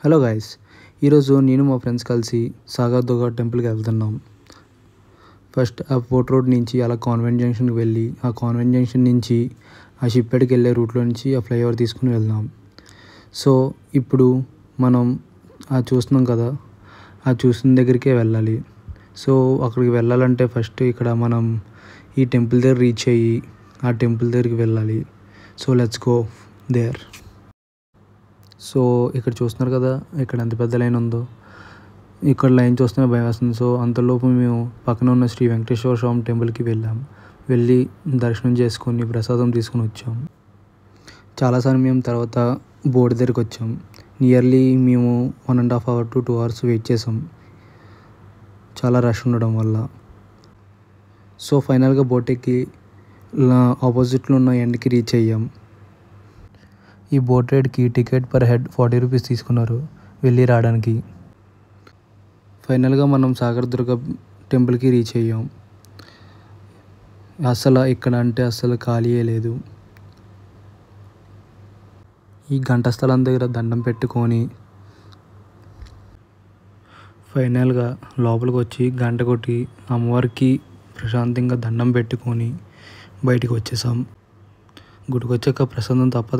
Hello guys, ఈరోజు నేను మా ఫ్రెండ్స్ కలిసి సాగర్దుర్గ టెంపుల్కి వెళ్తున్నాం. ఫస్ట్ ఆ పోర్ట్ రోడ్ నుంచి అలా కాన్వెంట్ జంక్షన్కి వెళ్ళి ఆ కాన్వెంట్ జంక్షన్ నుంచి ఆ షిప్యార్డ్కి వెళ్ళే రూట్లో నుంచి ఆ ఫ్లైఓవర్ తీసుకుని వెళ్దాం. సో ఇప్పుడు మనం చూస్తున్నాం కదా, ఆ చూసిన దగ్గరికే వెళ్ళాలి. సో అక్కడికి వెళ్ళాలంటే ఫస్ట్ ఇక్కడ మనం ఈ టెంపుల్ దగ్గర రీచ్ అయ్యి ఆ టెంపుల్ దగ్గరికి వెళ్ళాలి. So let's go there. So ఇక్కడ చూస్తున్నారు కదా, ఇక్కడ ఎంత పెద్ద లైన్ ఉందో. ఇక్కడ లైన్ చూస్తూనే భయం వేస్తుంది. సో అంతలోపు మేము పక్కన ఉన్న శ్రీ వెంకటేశ్వర స్వామి టెంపుల్కి వెళ్ళి దర్శనం చేసుకొని ప్రసాదం తీసుకుని వచ్చాం. చాలా సమయం తర్వాత బోర్డు దగ్గరికి వచ్చాం. నియర్లీ మేము 1.5 hours to 2 hours వెయిట్ చేసాం, చాలా రష్ ఉండడం వల్ల. సో ఫైనల్గా బోట్ ఎక్కి ఆపోజిట్లో ఉన్న ఎండ్కి రీచ్ అయ్యాం. ఈ బోట్ రైడ్కి టికెట్ పర్ హెడ్ 40 rupees తీసుకున్నారు వెళ్ళి రావడానికి. ఫైనల్గా మనం సాగర్దుర్గ టెంపుల్కి రీచ్ అయ్యాం. అసలు ఇక్కడ అంటే అసలు ఖాళీయే లేదు. ఈ గంట స్థలం దగ్గర దండం పెట్టుకొని ఫైనల్గా లోపలికి వచ్చి గంట కొట్టి అమ్మవారికి ప్రశాంతంగా దండం పెట్టుకొని బయటికి వచ్చేసాం. గుడికి వచ్చాక ప్రసాదం తప్పదు.